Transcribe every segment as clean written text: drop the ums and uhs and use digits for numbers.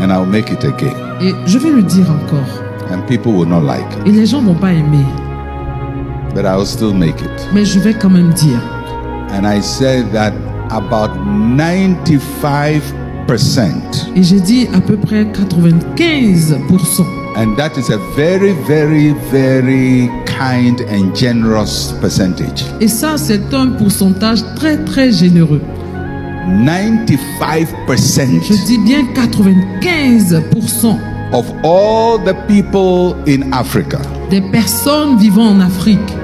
And I'll make it again. Et je vais le dire encore. And people will not like it. Et les gens vont pas aimer. But I'll still make it. Mais je vais quand même dire. And I said that about 95%. Et j'ai dit à peu près 95%. And that is a very, very, very kind and generous percentage. Et ça, c'est un pourcentage très, très généreux. 95%. Je dis bien 95% of all the people in Africa des personnes vivant en Afrique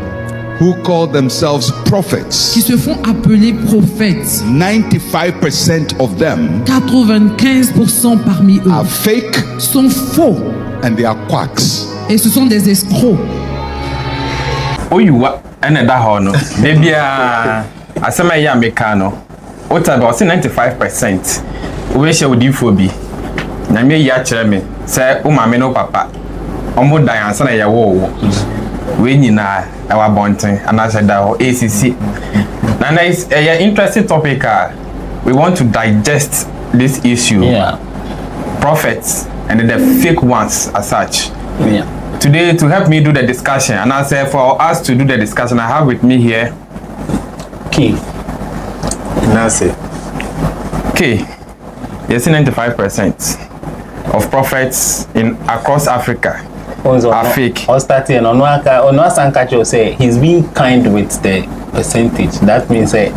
who call themselves prophets, qui se font appeler prophètes, 95% of them 95% parmi eux are fake sont faux and they are quacks. et ce sont des escrocs. Oyuwa ene da ho no de bia asema ya meka no what about 95% we she odifo bi na me ya kire me say o mame no papa omo dan ansa na ye wo we nyina awa bonten and I said that ACC and it's an interesting topic. We want to digest this issue. Prophets and the fake ones as such. Today, to help me do the discussion, and I say for us to do the discussion, I have with me here Key. Nancy. Key. Yes, 95% of prophets in across Africa are fake. Say he's being kind with the percentage. That means fake.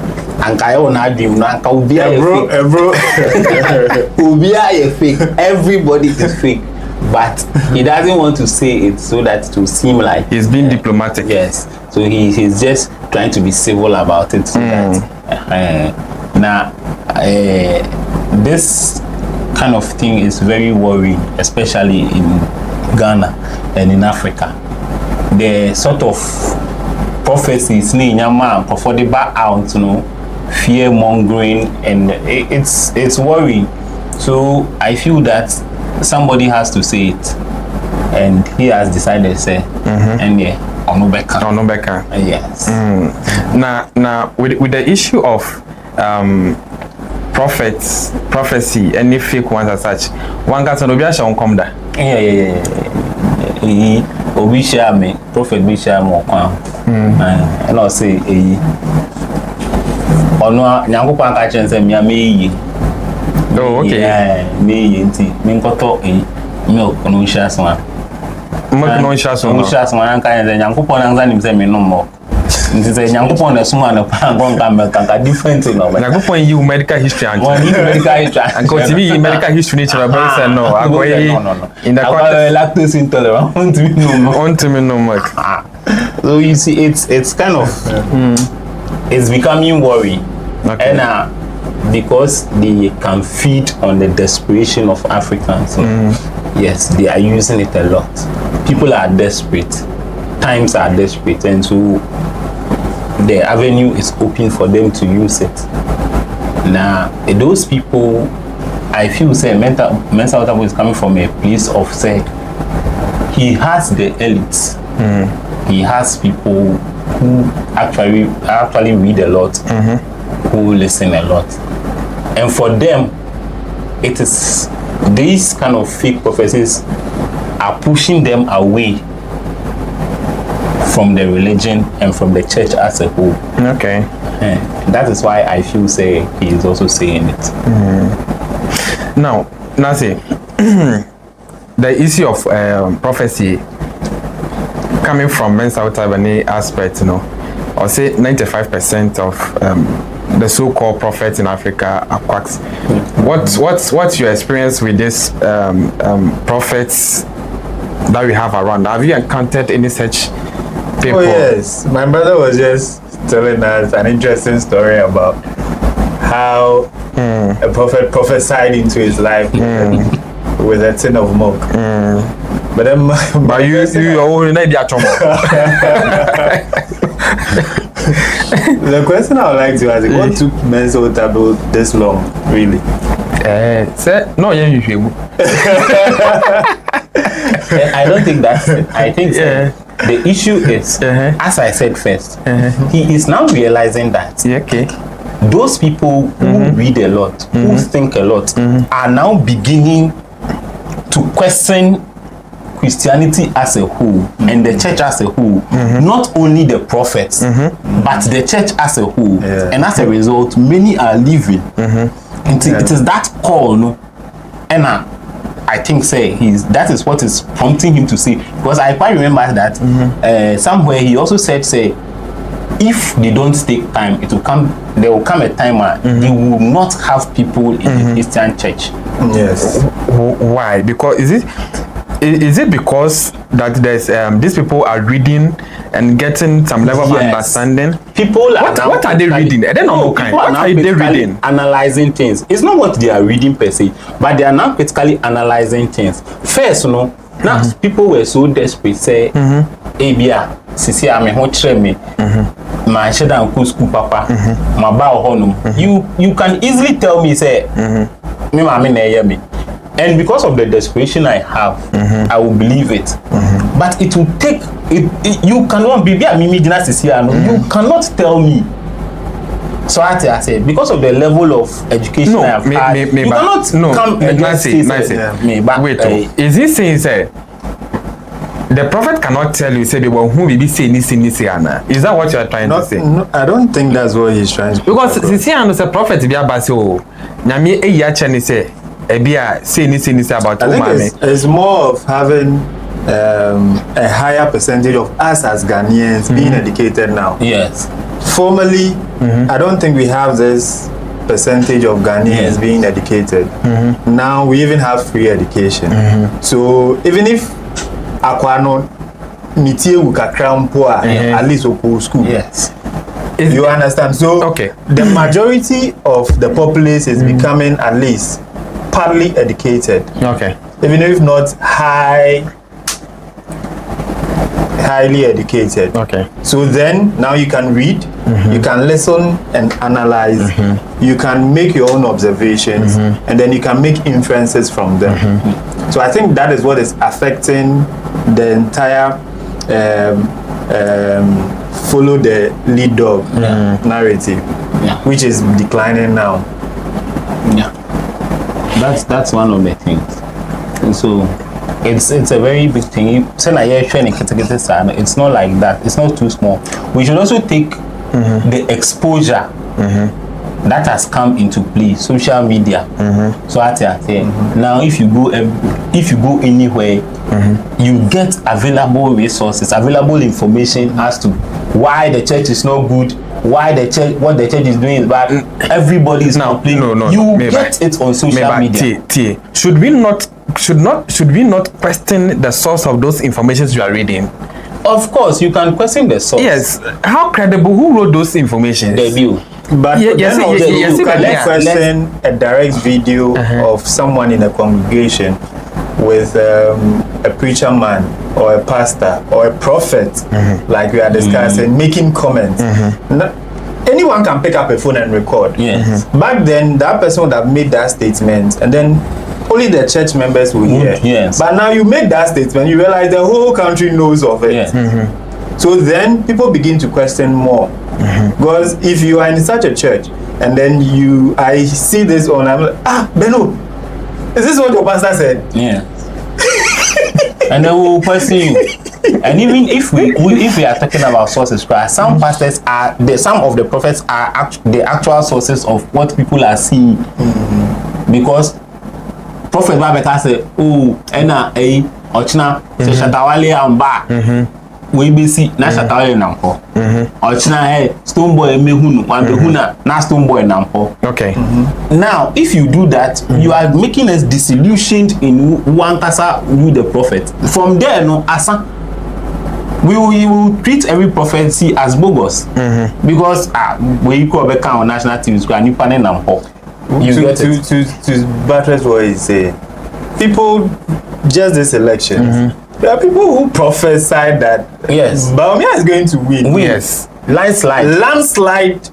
Everybody is fake. But he doesn't want to say it so that it will seem like he's being diplomatic. Yes. So he's just trying to be civil about it. So that this kind of thing is very worrying, especially in Ghana and in Africa. The sort of prophecies for the back out, fear mongering, and it's worrying. So I feel that somebody has to say it, and he has decided to say, and Onubeka. Yes. Now with the issue of prophecy, any fake ones as such, one gets on Obiasha on Comda. Obi share me, prophet be share more. And I'll say, Ono Nyangupan catching them, me. Oh, okay. Yeah, me, Minkoto, milk, no shares one. No shares one, and Yankupon and Zanim no more. This is a Yankupon, a small and different thing. Yankupon, you medical history and continue medical history. No, I'm going in the lactose intolerant. Want to me no more. So you see, it's kind of it's becoming worry, and because they can feed on the desperation of Africans. Yes, they are using it a lot. People are desperate, times are desperate, and so the avenue is open for them to use it. Now, those people, I feel say mental health is coming from a place of say he has the elites. He has people who actually read a lot, who listen a lot, and for them, it is these kind of fake prophecies are pushing them away from the religion and from the church as a whole. Okay. That is why I feel say he is also saying it. Now, Nancy, the issue of prophecy coming from mental Taiwanese aspect, or say 95% of the so-called prophets in Africa are quacks. What's your experience with these prophets that we have around? Have you encountered any such people? Oh yes, my brother was just telling us an interesting story about how a prophet prophesied into his life with a tin of milk. But then, but you only need that. The question I would like to ask is, what took Menzo Tabo this long, really? No, I don't think that's it. I think the issue is, as I said first, he is now realizing that those people who read a lot, who think a lot, are now beginning to question Christianity as a whole and the church as a whole, not only the prophets, but the church as a whole. And as a result, many are leaving. It is that call, no? And I think that is what is prompting him to say, because I quite remember that somewhere he also said, if they don't take time, there will come a time where they will not have people in the Christian church. Yes. Why? Because is it because that there's these people are reading and getting some level of understanding? People are what are they reading? They don't know kind. What are they reading? Analyzing things. It's not what they are reading per se, but they are now critically analyzing things. First, now people were so desperate. Say, Abia, sisi ame ho chere me. My sheda and school papa. My ba honum. You can easily tell me say, me mama na hear me. And because of the desperation I have, I will believe it. But it will take it. You cannot be a mimi dynasty. You cannot tell me. So I say because of the level of education I have had, you cannot come and say me. Wait, is he saying the prophet cannot tell you say they will who will be saying this? Is that what you are trying to say? No, I don't think that's what he's trying to. Because see, I know the prophet be about so. Nyame eya chani say. Say about I think it's more of having a higher percentage of us as Ghanaians being educated now. Yes. Formerly, I don't think we have this percentage of Ghanaians being educated. Now we even have free education. So even if Akwano Nitie Wukakrampoa at least Oku school. Yes. You understand? So the majority of the populace is becoming at least partly educated. Even if not highly educated. So then now you can read, you can listen and analyze, you can make your own observations, and then you can make inferences from them. So I think that is what is affecting the entire follow the lead dog narrative, which is declining now. That's one of the things. And so it's a very big thing. It's not like that. It's not too small. We should also take the exposure that has come into play, social media. So now if you go anywhere, you get available resources, available information as to why the church is not good, what the church is doing is bad. Everybody is now complaining. You get it on social media. Should we not question the source of those informations you are reading? Of course, you can question the source. Yes. How credible? Who wrote those information? Debut. But you can question a direct video of someone in a congregation with a preacher man or a pastor or a prophet, like we are discussing, making comments. Anyone can pick up a phone and record. Back then, that person would have made that statement, and then only the church members will hear. But now you make that statement, you realize the whole country knows of it. So then people begin to question more. Because if you are in such a church, and then I see this on, I'm like, Beno, is this what your pastor said? And they will question you. And even if we are talking about sources, some pastors some of the prophets are the actual sources of what people are seeing. Because Prophet Babeka said, Ochina, se Shatawale Amba, we be see, na Shatawale Nampo. Ochina, Stone Boy Mehunu, Wandehuna, na Stone Boy Nampo. Now, if you do that, you are making us disillusioned in one kasa with the prophet. From there, we will treat every prophecy as bogus. Because when you call back on national TV, you are nipping Nampo. To buttress what he say, people just this election, there are people who prophesy that Bawumia is going to win. Landslide.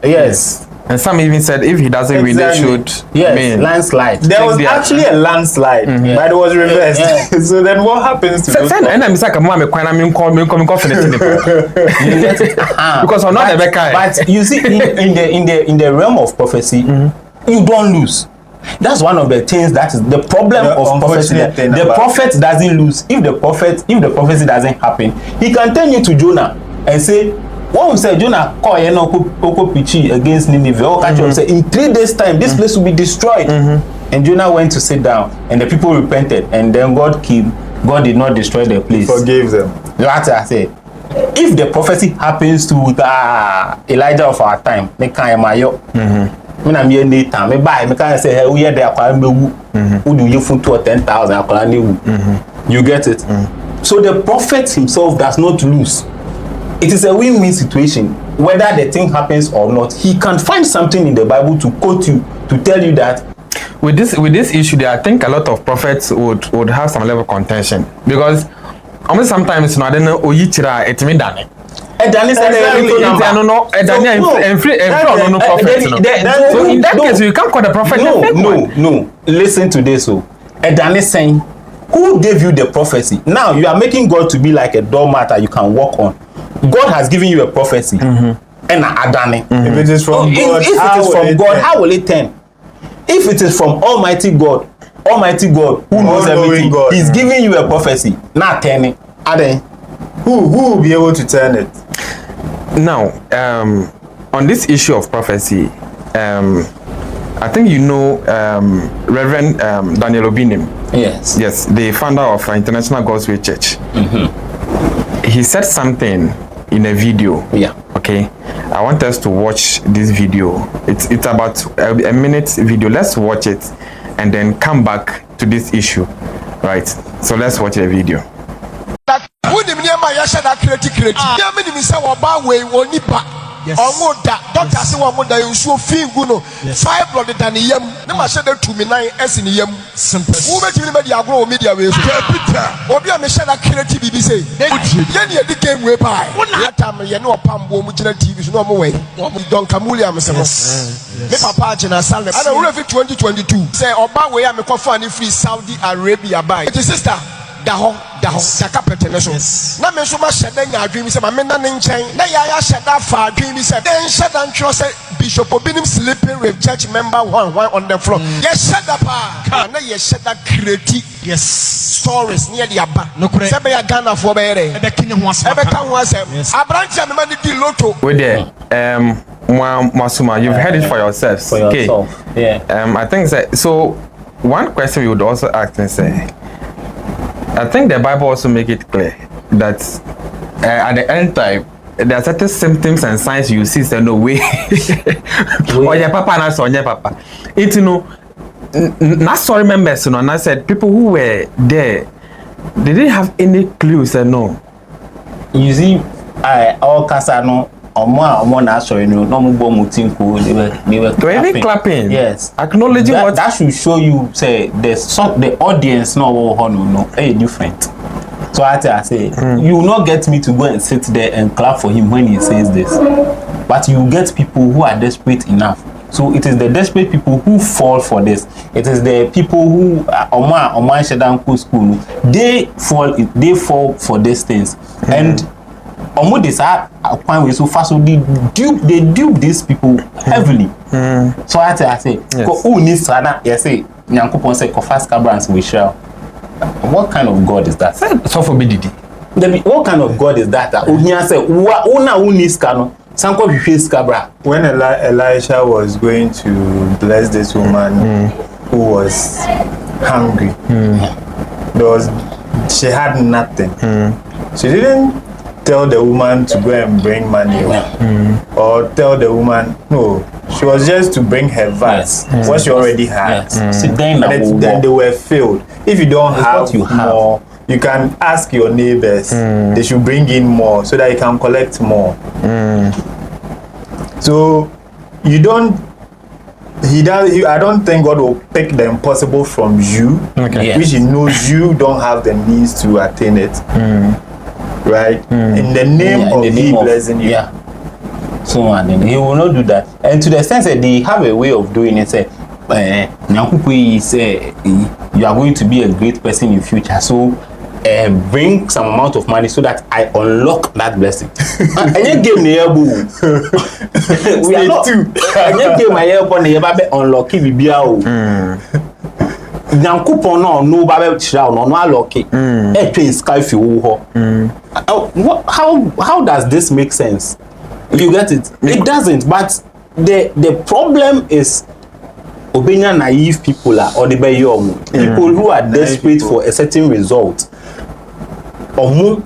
And some even said if he doesn't win, they should. Landslide. There was actually a landslide, but it was reversed. So then what happens to those? Because I'm not the guy. But you see, in the realm of prophecy, you don't lose. That's one of the things that is the problem of prophecy. The prophet doesn't lose. If the prophecy doesn't happen, he can turn you to Jonah and say, "What we say, Jonah call Oko Pichi against Nineveh. Or catch say in 3 days' time, this place will be destroyed." And Jonah went to sit down, and the people repented, and then God did not destroy the place. He forgave them. That's what I say. If the prophecy happens to Elijah of our time, me can't mayo. Me na me Nathan, me buy, me can't say, "Hey, we are there, who do you put to 10,000? You get it? So the prophet himself does not lose. It is a win-win situation. Whether the thing happens or not, he can find something in the Bible to quote you, to tell you that. With this issue, there, I think a lot of prophets would have some level of contention, because almost sometimes I don't know oyichira etimi dane. Edani said no prophet. So in that case, you can't call the prophet. No. Listen to this. So Edani saying, who gave you the prophecy? Now you are making God to be like a doormat that you can walk on. God has given you a prophecy. And Adani. If it is from God, how will it turn? If it is from Almighty God who knows everything, He's giving you a prophecy, not turning. Who will be able to turn it? Now, on this issue of prophecy, I think you know Reverend Daniel Obinim. Yes, the founder of International God's Way Church. He said something in a video. Okay, I want us to watch this video. It's about a minute video. Let's watch it and then come back to this issue, right? So let's watch the video. Omoda doctor say omoda nsuo fingu no fibroid than yam na ma shede 29 s ni yam wo betimi me dia agro media we so obi a me sheda creative bibi say ye ne edike mwe pai atam ye ne opambo mu gina tv so no mo we don kamuli am se mo me papa agina salne ana wo refi 2022 say oba we am kofa ni free Saudi Arabia bai it is sister da carpet na so na me so ma sheda nya adwemi se ma me na ne nchen na ya sheda fa adwemi se den sheda ntro se Bishop Obinim sleeping with church member one on the floor yes sheda pa na yes sheda create stories near the aba se be ya Ghana for be ere e be kinye ho asem e be ka ho asem abranche me ma di loto we there Masuma, you've heard it for yourselves. Okay. I think so. One question we would also ask and say, I think the Bible also make it clear that at the end time there are certain symptoms and signs you see. Say no way. Or your papa na so your papa. It not sorry members. And I said people who were there, they didn't have any clues. No. You see, all Casano. Na sorry no mo bo mutinku they were clapping. Yes, acknowledging what that should show you say the audience no different. So I say you will not get me to go and sit there and clap for him when he says this, but you get people who are desperate enough. So it is the desperate people who fall for this. It is the people who Oma Shedanku school they fall for these things and almost this point we so fast so they dupe these people heavily. So I say who needs to say Nyankopon say fast cabrans we shall. What kind of God is that? So for BDD. What kind of God is that? Ohia say who needs cano sanko face cabra. When Elisha was going to bless this woman who was hungry, she had nothing. She didn't tell the woman to go and bring money or tell the woman no, she was just to bring her vase what she already had. Then they were filled. If you don't have more, you can ask your neighbors. They should bring in more so that you can collect more. So I don't think God will pick the impossible from you, which He knows you don't have the means to attain it. Right? In the name of He blessing you. So and He will not do that. And to the sense that they have a way of doing it, say, you are going to be a great person in future. So bring some amount of money so that I unlock that blessing. And you give me a boo. We are not. And you give my help on the baby unlock it be out. Nyankopon no baby chira no unlock it. E train sky fi wo ho. How does this make sense? You get it? It doesn't. But the problem is obenya naive people or the people who are desperate for a certain result. They will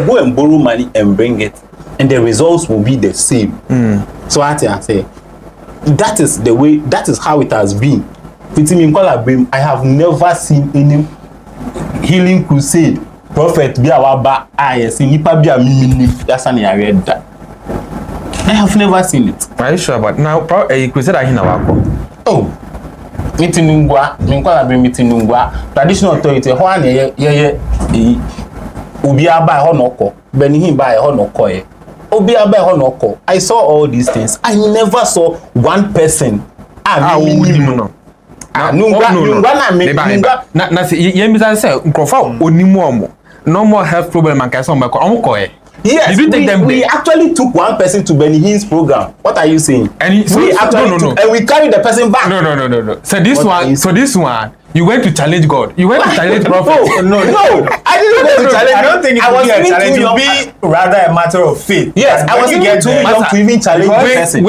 go and borrow money and bring it, and the results will be the same. So I say that is the way, that is how it has been. I have never seen any healing crusade prophet be awaba see nipa be a mini. That's an area that I have never seen it. Are you sure about now? Crusade are in our oh. Mitinungwa, mitinungwa. Traditional authority. One Ubiaba honoko. Benihin by honoko. Ubiaba honoko. I saw all these things. I never saw one person. No. No more health problem and yes, we actually took one person to Benihin's program. What are you saying? And and we carried the person back. No. So this one, you went to challenge God. You went to challenge prophet. No. I didn't go to challenge. I don't think it would be a challenge. It would be rather a matter of faith. Yes, I was even too young to even challenge the person.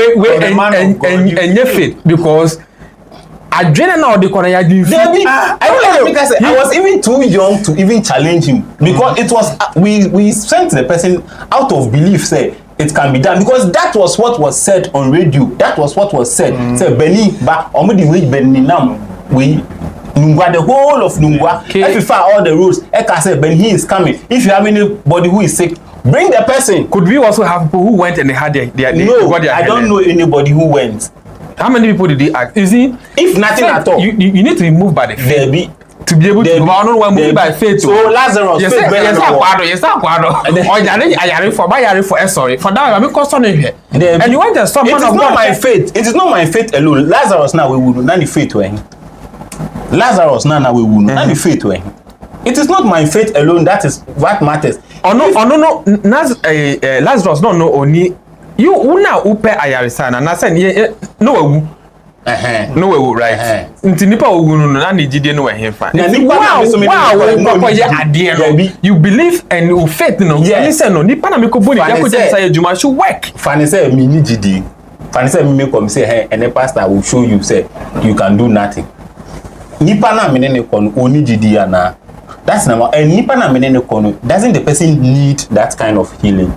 And your faith, because I was even too young to even challenge him, because it was we sent the person out of belief, say it can be done, because that was what was said on radio. That was what was said. Say Beni ba omudi we Beni nam we Nungwa, the whole of Nungwa. If you follow all the rules, Eka say Beni is coming. If you have anybody who is sick, bring the person. Could we also have people who went and they had their no, I don't know anybody who went. How many people did they ask? You see, if nothing at all, you need to be moved by the faith. To be able to move by faith. So Lazarus, yes, sorry. For that, I'm concerning here. And you want to stop. It is not my faith. It is not my faith alone. Lazarus now we will not faith to him. Lazarus now we will not faith to him. It is not my faith alone. That is what matters. No. Lazarus no only. You una upe ayarisana na say no wawu no wawu right nti nipa owu no na nejide no ehemfa you believe and you faith no listen no nipa na meko boni ya ko je say ejuma should work fani say me ni jidi fani say me come say hey and the pastor will show you say you can do nothing nipa na me ne ko no oni jidi ana. That's number. And nipa na me ne ko no doesn't the person need that kind of healing?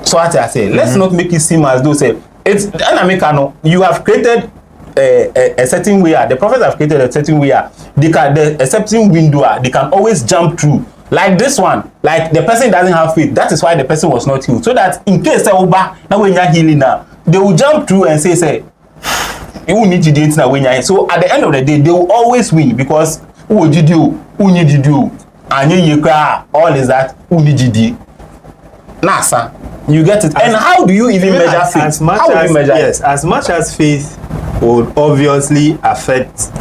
So what I say, let's not make it seem as though say it's Americano. You have created a certain way. The prophets have created a certain way. They can a certain window. They can always jump through. Like this one, like the person doesn't have faith. That is why the person was not healed. So that in case they now when you're healing now, they will jump through and say you will need to do it now when you're healed. So at the end of the day, they will always win, because who did you? Who need you do? And you cry. All is that who need you do? NASA. You get it. And how do you even measure faith? As much as faith would obviously affect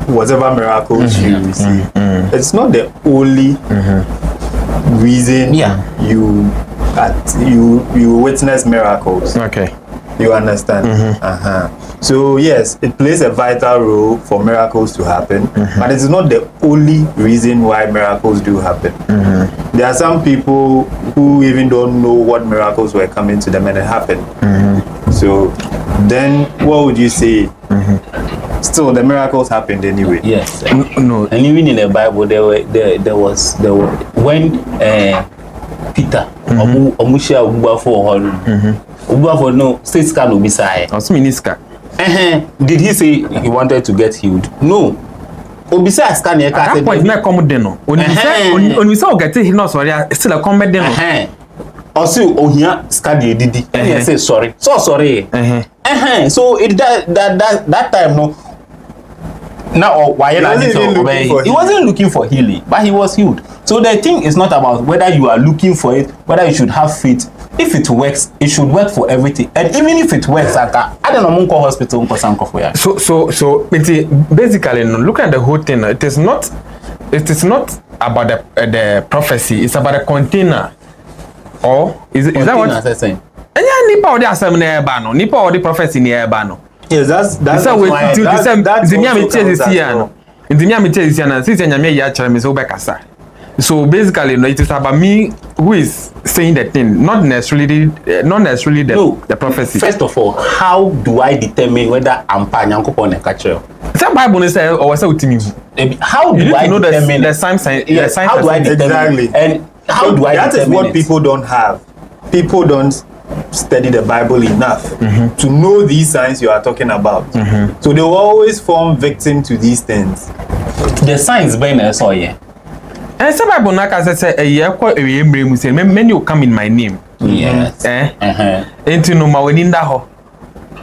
whatever miracles you receive, it's not the only reason you witness miracles. Okay. You understand? So yes, it plays a vital role for miracles to happen, but it is not the only reason why miracles do happen. There are some people who even don't know what miracles were coming to them and it happened. So then what would you say? Still, the miracles happened anyway. Yes. No. And even in the Bible, there was when Peter Omusha Uba for Uba for no states can be say. Did he say he wanted to get healed? No. Obisa scan here. That point na come den no. When we say get healed, no sorry, still a come den no. Also ohia scan dey didi. And he say sorry. So sorry. So it that time no. Now why he wasn't looking for healing, but he was healed. So the thing is not about whether you are looking for it, whether you should have faith. If it works, it should work for everything. And even if it works, I don't know, Munko hospital, So basically, looking at the whole thing, it is not about the prophecy. It's about a container. Or is that what? Saying? And yeah, nipa odi asem na eba no. Nipa odi prophecy na eba no. Yes, that's That's why that's also me counts as well. Nti me tell you na since nyame ya kire me so be kasa. So basically it is about me who is saying the thing, not necessarily the prophecy. First of all, how do I determine whether I'm Nyankopon and Kachel? Some Bible say or say utimi. How You do need I to know determine the signs and yes, the signs. how do I determine Exactly. and how do I That is determine what it? people don't have. People don't study the Bible enough to know these signs you are talking about. So they will always fall victim to these things. The signs being I saw here. And some Bible na ka say a year kwa ewe mbremu say many will come in my name. Yes. Enti no ma wani nda ho.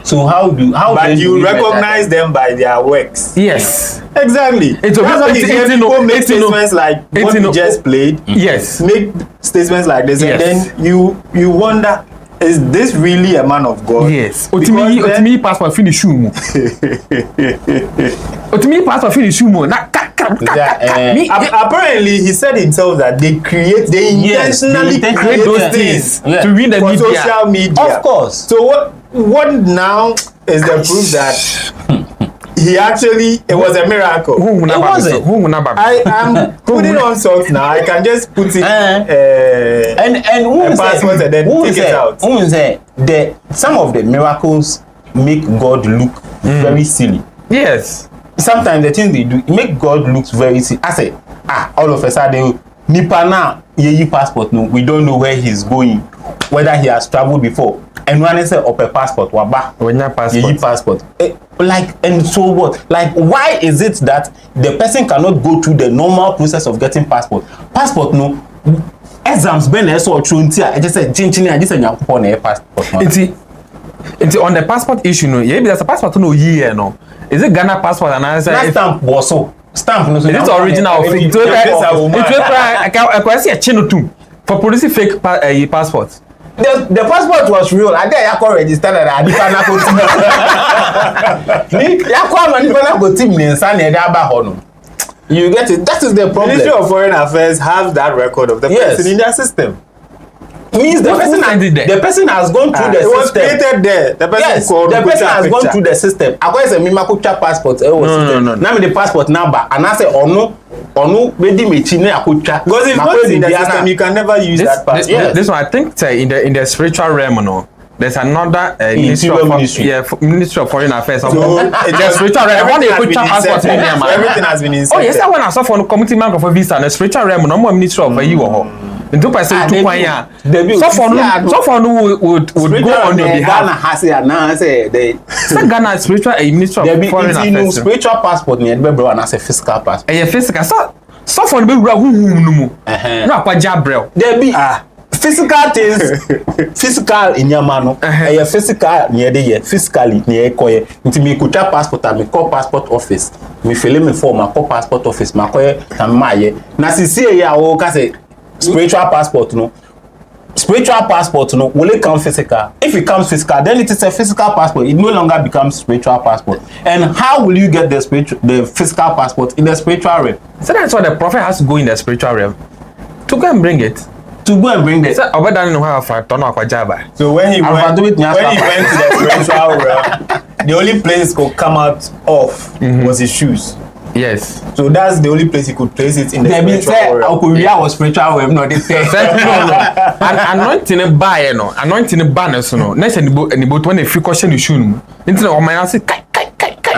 So But you recognize them by their works. Yes. Exactly. It's That's why you hear people make statements like what you just played. Yes. Make statements like this, Yes. and then you wonder, is this really a man of God? Yes. Because Otimi passport finish shoe. Otimi passport finish shoe. Na apparently he said himself that they intentionally create those things to win the for media. social media. Of course. So what now is the proof that he actually, it was a miracle? I am putting on socks now. I can just put it and a password and then take it out. Some of the miracles make God look very silly. Yes. Sometimes the things they do make God look very silly. I say, all of a sudden, Nipa na ye passport no, we don't know where he's going, whether he has traveled before. And when I say up a passport, waba, When your passport. ye passport. Like, and so what? Like, why is it that the person cannot go through the normal process of getting passport? Passport no, exams ben so true until I just said chinchini, I just said Nyankopon na passport. It's on the passport issue no. Yeah, there's a passport no year no. Is it Ghana passport and I say That stamp was so. Stamp no. is it original or fake? I can see a chino too for producing fake passport. The passport was real. I did I register that I didn't know. You get it. That is the problem. Ministry of Foreign Affairs have that record of the person in their system. Means the person has gone through the system. It was created there. The person the person has gone through the system. I say me makucha passport. No. Now me the passport number and I say onu ready me chine akucha. Because if not in the system, you can never use that passport. This one I think in the spiritual realm no. There's another ministry of Foreign Affairs. So the spiritual realm. Everything has been inserted. Oh yes, I want to suffer on community bank of a visa. The spiritual realm no more ministry of you or. Into person to kwanya. So for no would go on your behalf. Ghana has it now say the Ghana spiritual ministry of Foreign Affairs. Spiritual passport ni be bro na say physical passport. Physical so for no be wura huhum no mu. No akwa jabrel. There be physical things physical in your man physical near the physically near koye nti me kuta passport me call passport office me fill me form ma call passport office ma koye tamaye na sisi ya o ka say spiritual passport no will it come physical? If it comes physical, then it is a physical passport. It no longer becomes spiritual passport. And how will you get the physical passport in the spiritual realm? So that's why the prophet has to go in the spiritual realm to go and bring it. To go and bring it. So when he went to the spiritual realm, the only place it could come out of was his shoes. Yes. So that's the only place he could place it in the spiritual realm. Was spiritual realm, no, they say. Anointing buy no, anointing banners no. Next and the boat when a few question you shoot. Into the man say kai. I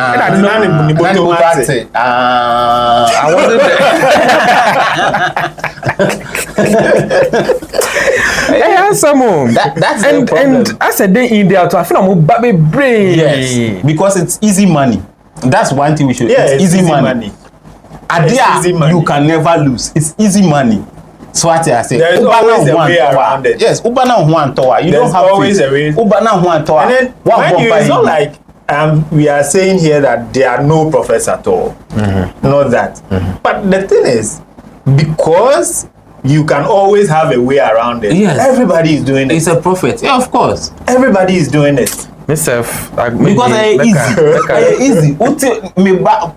wasn't there. Some that's and I said they in there to I feel I'm baby brain. Yes, because it's easy money. That's one thing we should. Yeah, it's easy money. Adia, you can never lose. It's easy money. So what I say, there's always a way around it. Yes, Ubana one tower. You don't have always a way. Ubana one tower. And then it's not like we are saying here that there are no prophets at all. Not that. But the thing is, because you can always have a way around it. Yes. Everybody is doing it. It's a prophet. Yeah, of course. Everybody is doing it. myself because easy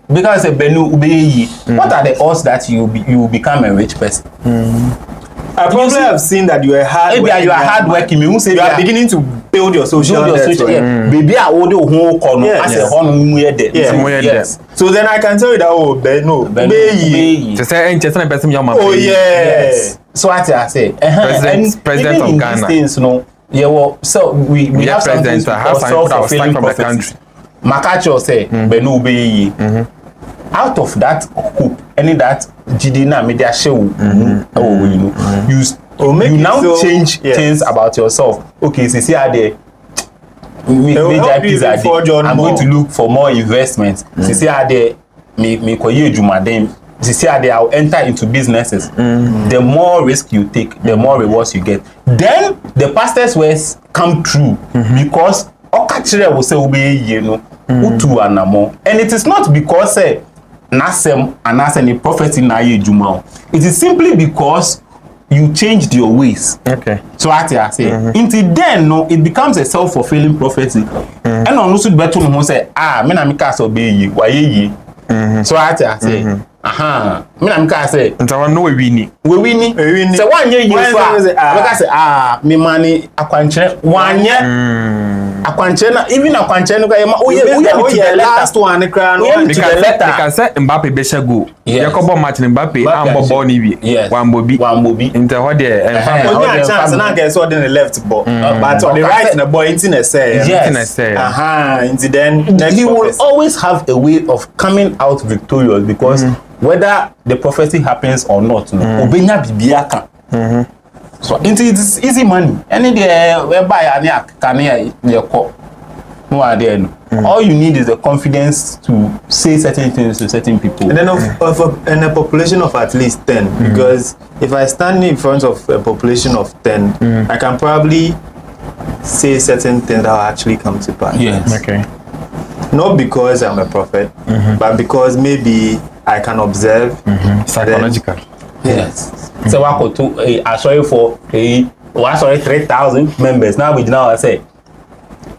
because benu ubeyi what are the odds that you will become a rich person? I probably have seen that you are hardworking. You say you are beginning to build your social network. Baby, I order whole corner as a honor yes. So then I can tell you that Benu. To say any person your Oh yes. So what I say, President of Ghana. Things, so we have president self-fulfilling from the country. Makacho say Benu Ubeyi. Out of that hope, any that Jidina media show, you now change things about yourself. Okay, so see how they I'm going to look for more investments. See how they me koye jumadem. See how they will enter into businesses. The more risk you take, the more rewards you get. Then the pastors' words come true because okachire will say utu anamo, and it is not because nasem and any prophecy na ye juma. It is simply because you changed your ways. Okay. So what I say, until then, it becomes a self-fulfilling prophecy. And on also better who say, me na mika so be ye, why ye? So what I say, me na mika say, ntawa no we wini. So one year you say, me money akwanche one year. Akwanche even akwanche no kaya we the last one cry no because they can say Mbappe be go. Yakobo match Mbappe and Bobo ni bi. One bobi. Into what there only a chance na get so on the left but on the right na boy internet say. Into then he will always have a way of coming out victorious because whether the prophecy happens or not, obenya bibia kan. So it is easy money. Any day whereby all you need is the confidence to say certain things to certain people. And then in a population of at least 10, because if I stand in front of a population of 10, I can probably say certain things that will actually come to pass. Yes. Okay. Not because I'm a prophet, but because maybe I can observe. Psychological. Yes. So I go to I sorry for 3,000 members. Now we now say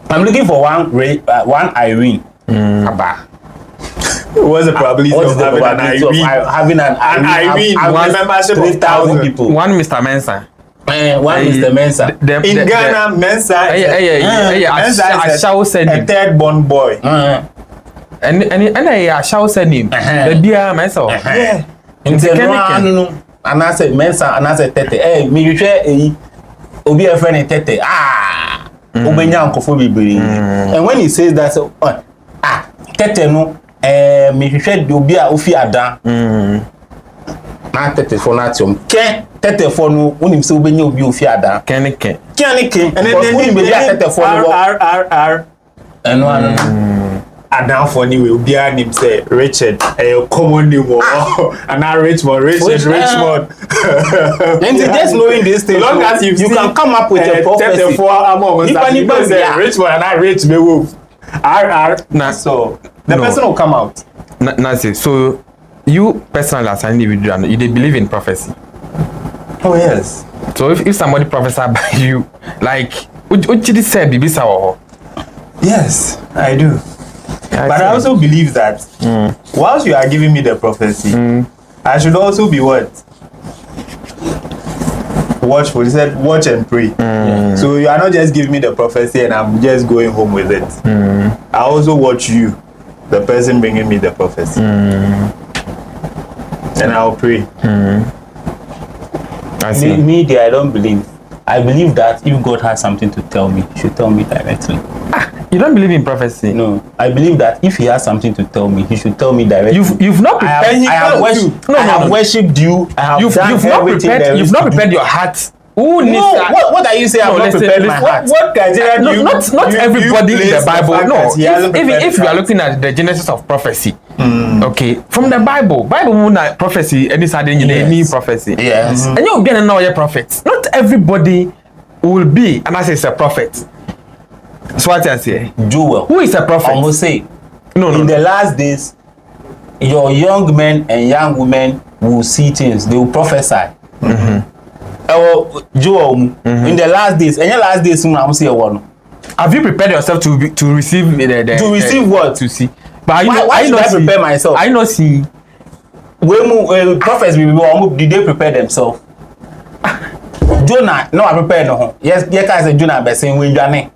I'm looking for one Irene. Abba. What's the probability of having an Irene? One membership of 3,000 people. One Mr. Mensa. One Mr. Mensa. In Ghana, Mensa I shall send a third born boy. And I shall send him. The dear Mensa. Yeah. No. And I said Mensa and I said Tete. Me you share obi a friend Tete. Obenya nkofo bibiri. And when he says that Tete no me you share obi a ofi adan. Na Tete for natium. Tete for no unim se obenya obi ofi adan. Ken. And then be Tete for no R. And one Adan for anyway, obi a name say Richard. A common name and now Richmond. And just knowing this thing, long as you can come up with a prophecy. Richmond and I rich me wolf. Nah, so the person will come out. Nancy, so you personally as an individual, you believe in prophecy? Oh yes. So if somebody prophesied by you, like what you said, Bibisa? Yes, I do. But I also believe that whilst you are giving me the prophecy, I should also be what? Watchful. He said, watch and pray. So you are not just giving me the prophecy and I'm just going home with it. I also watch you, the person bringing me the prophecy. And I'll pray. I see. Me, I don't believe. I believe that if God has something to tell me, he should tell me directly. You don't believe in prophecy? No, I believe that if he has something to tell me, he should tell me directly. You've not prepared. I have worshipped you. I have you've not prepared. You've not prepared your heart. Who needs that? What are you saying? I've not prepared my heart. What criteria do you? Not everybody in the Bible. No, if you are looking at the genesis of prophecy, okay, from the Bible prophecy, any sudden any prophecy. Yes. And you're getting now your prophets. Not everybody will be, and I say it's a prophet. So what I say, Joel, who is a prophet? I must say, no. In the last days, your young men and young women will see things. They will prophesy. Joel, in the last days, and your last days, soon I will see a one. have you prepared yourself to receive to receive what? To see. But why should I prepare myself? I not see. When prophets did they prepare themselves? Jonah, no, I prepared no. Yes, guys say Jonah be saying when Jonah.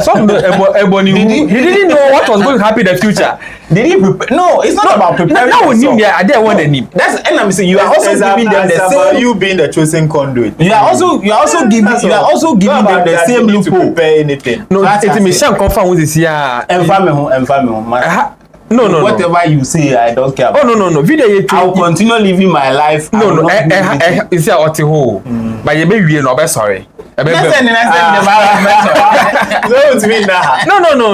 Some Ebony, he didn't know what was going to happen in the future. Did he prepare? No, it's not about preparing. Now I didn't want any. That's and I'm saying you are also giving them the same. You being the chosen conduit. You are also giving them the same loophole. Prepare anything. No, it's me. Shall confirm with this here. No. Whatever you say, I don't care. Oh no. Video I'll continue living my life. No. It's a hot hole. But you be no be sorry. No.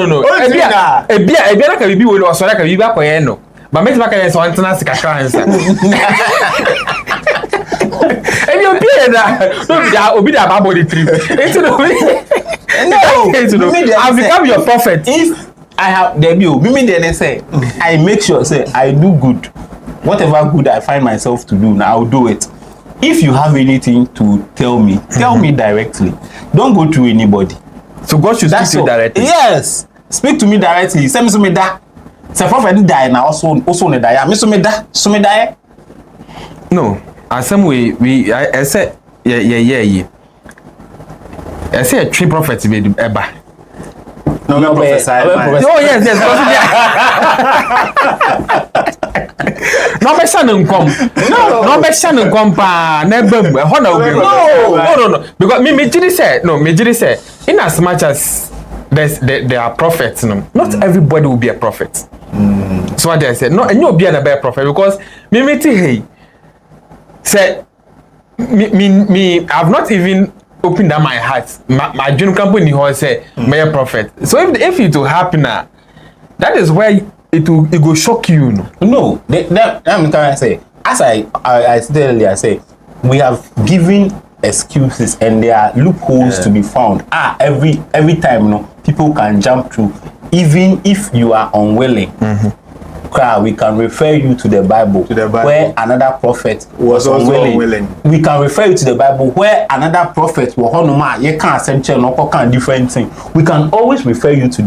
No. Ebia ka bibi wo no so ka bibi akoye no. But me tba ka yen so antena sika kransa. Obi da babo the trip. I've become your prophet. If I have debut, me say I make sure say I do good. Whatever good I find myself to do, now I'll do it. If you have anything to tell me directly. Don't go through anybody. So God should speak to you directly. Yes. Speak to me directly. Say me so me da. Say prophet die na also ne die. Me so me da. So me die. No. As some we I say yeah. I say a tree prophet be eba. No, no, prophesy. Oh yes. No be shan come. No be shan come pa na bam. No. Because me jiri say in as much as there are prophets, not everybody will be a prophet. So what I said, no, and you'll be a better prophet because me hey say me I've not even opened up my heart. My junior company who say me a prophet. So if it will happen now, that is where it will shock you. No, I'm gonna say, as I said earlier, I say we have given excuses and there are loopholes to be found. Every time people can jump through, even if you are unwilling. We can refer you to the Bible, where another prophet was unwilling. We can refer you to the Bible where another prophet was you can't censure no different thing. We can always refer you to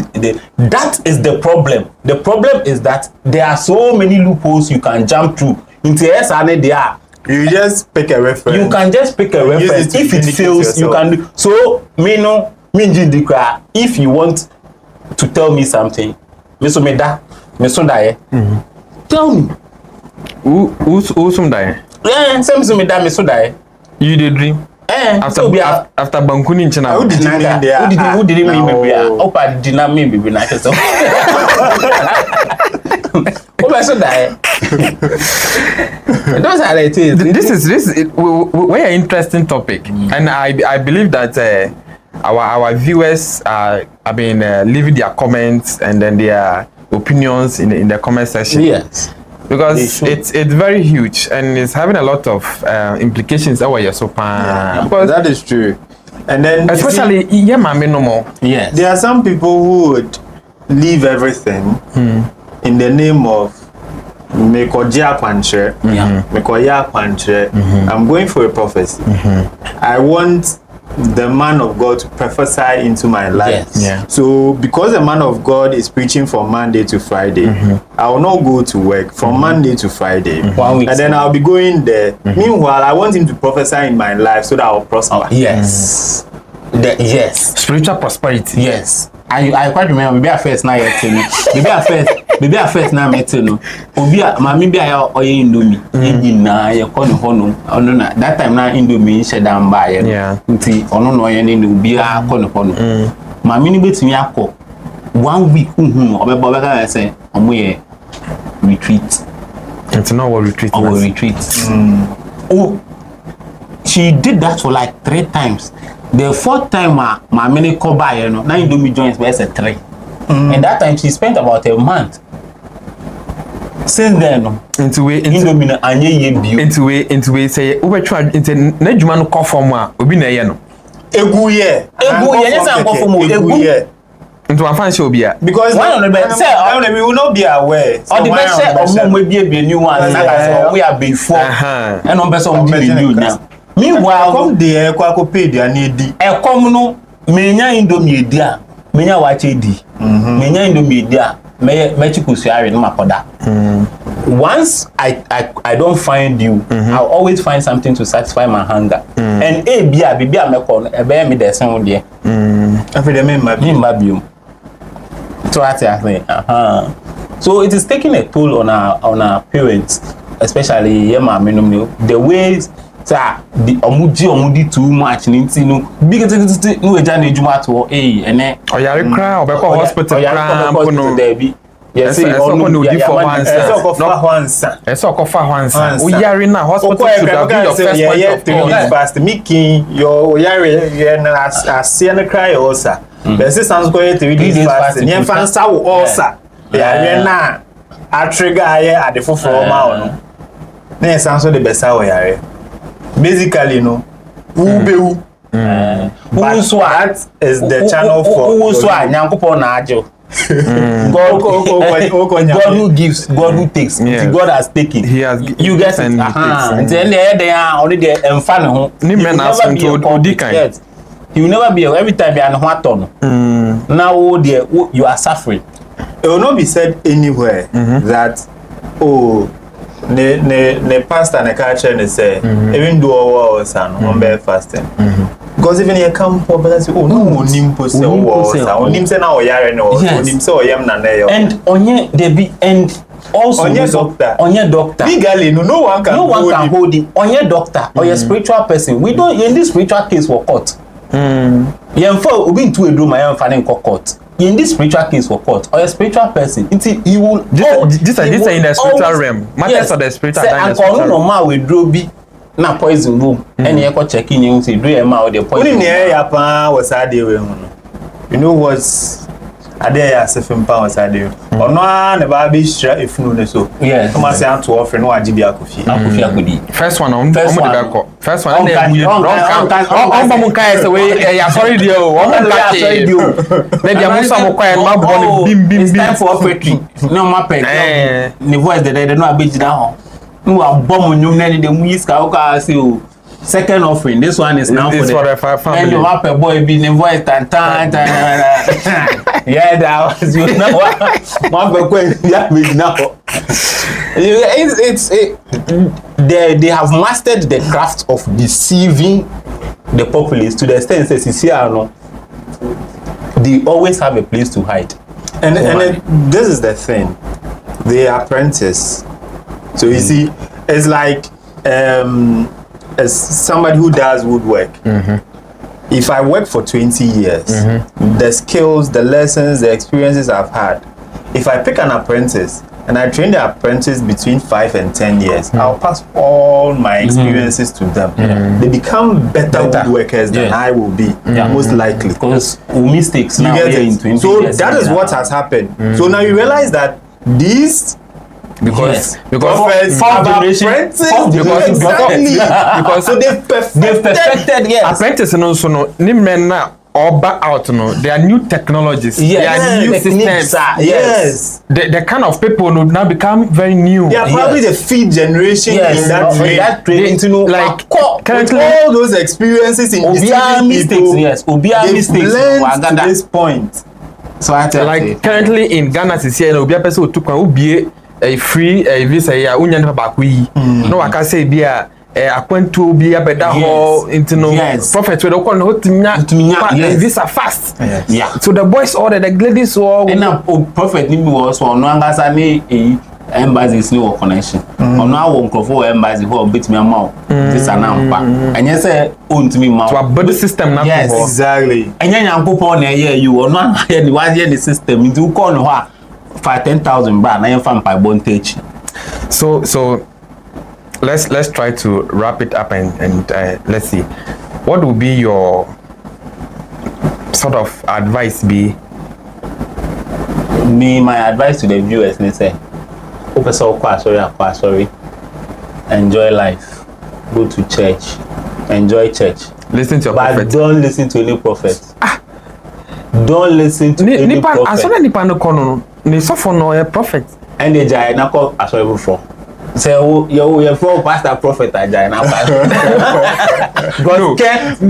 that is the problem. The problem is that there are so many loopholes you can jump through. You just pick a reference. You can just pick a reference. If it fails, you can do. So if you want to tell me something, tell me. Who some die? Yeah, some You did dream. After Bankuni in China. Who did you mean there? Who did you mean maybe? Opa did not mean maybe like so. Those are the things. This is very interesting topic, and I believe that our viewers have been leaving their comments and then their opinions in the comment section. Yes, because it's very huge and it's having a lot of implications. Because that is true, and then especially yes, there are some people who would leave everything in the name of I'm going for a prophecy. I want the man of God to prophesy into my life. Yes. Yeah. So because the man of God is preaching from Monday to Friday, I will not go to work from Monday to Friday. And then I'll be going there. Meanwhile, I want him to prophesy in my life so that I'll prosper. Yes. Yes. Spiritual prosperity. Yes. I quite remember maybe I first now yet maybe I first now met no obi maybe I oye indomie na ye kono hono ono na that time na indomie she dan ba ye nti ono no oye ni obi a kono hono mami ni betimi akọ 1 week obeba ka say omo ye retreat. It's not what retreat. Oh, she did that for like 3 times. The 4th time my mini cover, now indomie joints were 3. And that time she spent about a month. Since then, indomie into way say we try into na djuma no call form obi na ye no. Egu ye yes am call form egu. Into one fan show bia. Because one of the best say we will not be aware. Or the best say omo be new one na we are before. And on person be new now. Meanwhile, come there, kwako pay their need. Come no, menya indomie dia menya wache di menya indomie dia me chikusuare no makoda once I don't find you I'll always find something to satisfy my hunger and bia me ko e be me de sen wo de after the men mabium so I say so it is taking a toll on our parents especially yema menum the ways the omudi too much ninti no big no eja na ejuma to ene oyare kra obekọ hospital kra mpono yes onu no di for once eso okofa once oyare na hospital should have been your first point of call fast making your oyare na asia na cry also the systems go 3 days fast nyen fansa wo also yare na a trigger aye adefofo ma ono na esanso de besa oyare basically no ubewu so that is the channel for so nyankopon na ajo God who gives, God who takes. Yes. God has taken. He has you get it. And then they are only the enfano ho. He will never be every time you are on what ton. Now there you are suffering. It will not be said anywhere that ne pastor na culture ne say even do our son on be fasting. Because even you come for because no onim po say onim say na oyare no onim say oyam na na yo and onye dey be and also onye doctor legally no one can hold him onye doctor or a spiritual person we don't in this spiritual case for court yemfa obi ntu edo ma yemfa ne court in this spiritual case for court or a spiritual person until he will this in the spiritual realm matters of the spiritual realm no ma we draw bi na poison room any echo checking you say do am out the poison only near ya pa was ade we you know what's ade ya sefem pa was ade ono na ba be shira efunu ne so yes come say to offer no agibi akofi akodi first one on the back first one na we don't on ba mun kai say we ya sorry dey o on ba sorry dey o na dia mun so mo kai ma bo bim it's time for offertory no ma pe ne voice de no abejida ho no abom nyum na ni de mu yiska o ka say o second offering this one is now for the family and you have a boy be in voice tan yeah that was you know what my boy yeah me now they have mastered the craft of deceiving the populace to the extent that CCR they always have a place to hide and this is the thing they apprentice so you see it's like as somebody who does woodwork, if I work for 20 years, the skills, the lessons, the experiences I've had, if I pick an apprentice and I train the apprentice between 5 and 10 years, I'll pass all my experiences to them. They become better woodworkers than I will be, most likely. Because mistakes now so that is what has happened. So now you realize that these because prophets because so they've perfected apprentice no so no ni men na oba out no there are new technologies there are new systems the kind of people no now become very new they are probably the fifth generation in that trade you know like currently all those experiences in mistakes mistakes to this point so I tell like currently in Ghana this year obi a person who took one a free visa ya unya ne ba ko yi no aka say bia akwantu bi abeda ho intino prophet we call no tinya visa fast so the boys order the ladies all and prophet ni bi was no angasa ni embassies ni wo connection ono awo nkrofo embassy ho betimi amount visa na mpa enye say ontimi ma to build the system na ko exactly enye nyankopon na ye you ono aye ni wa ye the system nti u call no ho 10,000 baht na yemfa mpa bontage so let's try to wrap it up and let's see what would be your sort of advice be my advice to the viewers ne say sorry enjoy life go to church enjoy church listen to your but prophet don't listen to any prophet don't listen to any prophet asona nipa no kono ni sofo no a prophet and the jai na call asorry for So you're for pastor prophet agile now. Because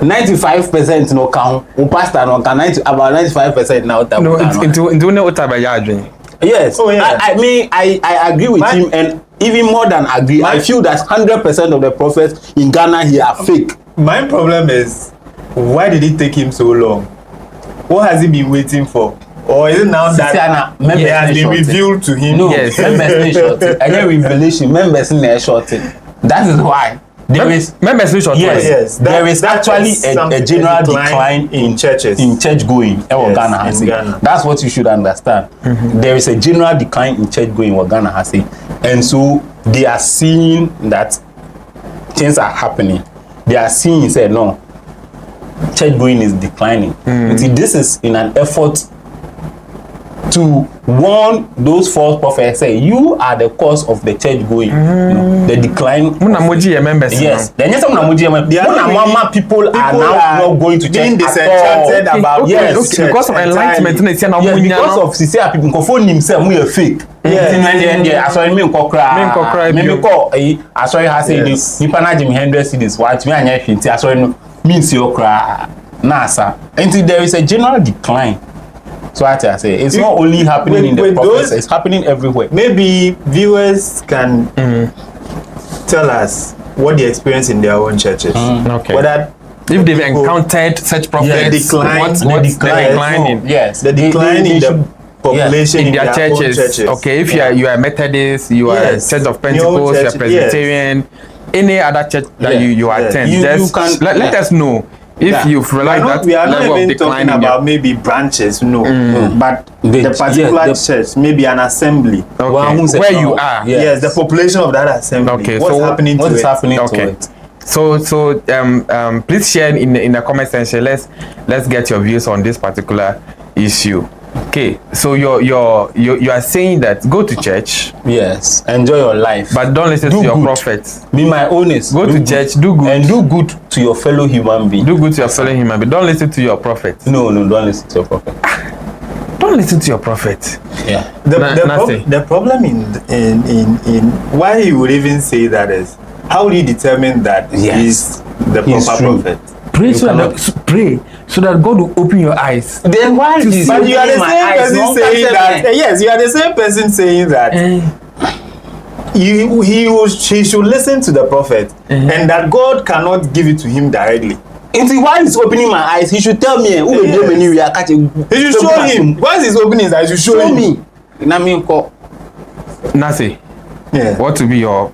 95% no count. Pastor no can about 95% now. No, into no Otabayadrin. Yes. Oh, yeah. I mean, I agree with him, and even more than agree, I feel that 100% of the prophets in Ghana here are fake. My problem is, why did it take him so long? What has he been waiting for? Or is it now that it has been revealed to him? No, yes. members in short. And then revelation, members in their short. That is why there is members in short. Yes. There is actually a general decline in churches, in church going. Yes, Ghana has in Ghana. That's what you should understand. There is a general decline in church going. What Ghana has it, and so they are seeing that things are happening. They are seeing, say no, church going is declining. See, this is in an effort to warn those false prophets, say you are the cause of the church going, you know, the decline. Members. Yes, then yes, people are now not going to church disenchanted at all. about Yes, because of enlightenment. Yes, because of sincere people, phone himself, we are fake. I saw him in Kokra. I saw you say this. You can't Jimmy Hendrix this. What me and I saw him means your cry. NASA. Until there is a general decline. So I say it's not only happening in the prophets, it's happening everywhere. Maybe viewers can tell us what they experience in their own churches. Okay. Whether if they've encountered such prophets, the decline in the population in their churches. Okay, if you are Methodist, you are Church of Pentecost, you are Presbyterian, any other church that you attend, let us know. If you've realized that we are level not even of decline talking about maybe branches, but the particular church, maybe an assembly. Okay. Where you are. Yes, the population of that assembly. Okay. What's happening to it? Okay. So please share in the comment section. Let's get your views on this particular issue. Okay, so you are saying that go to church. Yes, enjoy your life, but don't listen to your prophets. Be my honest. Go to church, do good, and do good to your fellow human being. Do good to your fellow human being. Don't listen to your prophets. No, don't listen to your prophet. Don't listen to your prophet. Yeah. The problem in why you would even say that is how do you determine that he's the proper prophet? Pray so that God will open your eyes. Then why is but you are the same person saying that? Yes, you are the same person saying that. He should listen to the prophet, and that God cannot give it to him directly. And why he's opening my eyes, he should tell me. He should show him. Once he's opening his eyes, you show me. Nasi, what to be your?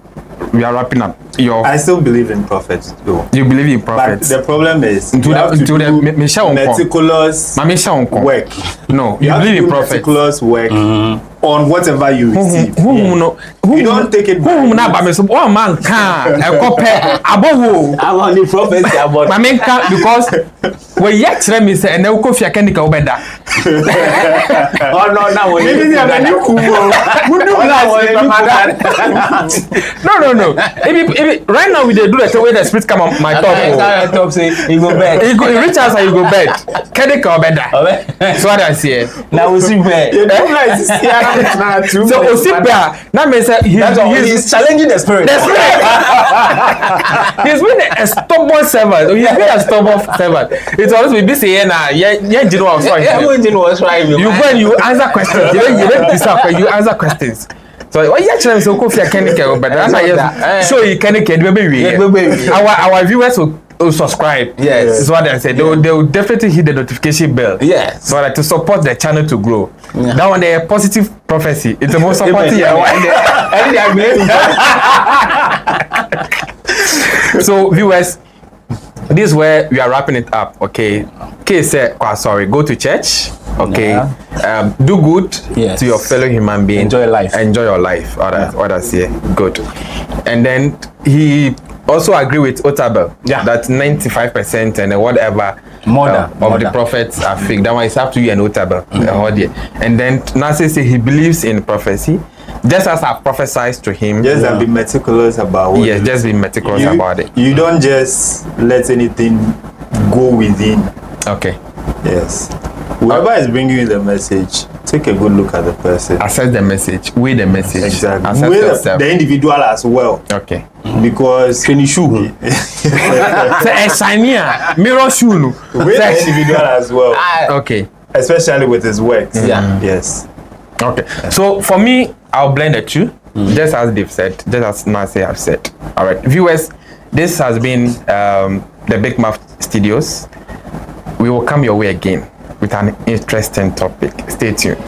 We are wrapping up. I still believe in prophets though. You believe in prophets. But the problem is you have to do meticulous work. No, you believe in prophets. Meticulous work on whatever you receive. You don't take it back. One man can I'm on the prophecy about because when you tell me say and then go fear can go better. Oh no, now maybe they are new No. Right now we dey do the way the spirit come on my top. Top say you go bed. You reach out and you go bed. Can they go better? So what I say. Now we see bed. So Osipia, that means he's challenging the spirit. He's been a stubborn servant. He's been a stubborn servant. It's always been busy here now. You go and you answer questions. You answer questions. So what you actually so Kofi Kenike, but show you Kenike baby. Our viewers will subscribe. Yes, is what I said. They will definitely hit the notification bell. Yes, so that to support the channel to grow. That one, the positive prophecy. It's the most supporting. So viewers, this is where we are wrapping it up. Okay, said, sorry, go to church. Okay, do good to your fellow human being. Enjoy life. What I say, good. And then he also agree with Otabel that 95% and whatever of the prophets are fake. That one is up to you and Otabel. And then Nasi say he believes in prophecy. Just as I prophesied to him. Just be meticulous about it. Yes, just be meticulous about it. You don't just let anything go within. Okay. Yes. Whoever is bringing you the message, take a good look at the person. Assess the message, weigh the message, Exactly. assess Weigh yourself. the individual as well. Okay. Because Say shiny mirror shoe no. weigh the individual as well. Okay. Especially with his works. Yeah. Yes. Okay. So for me, I'll blend the two, just as they've said, just as Marcy have said. All right, viewers, this has been the Bigmouth Studios. We will come your way again with an interesting topic. Stay tuned.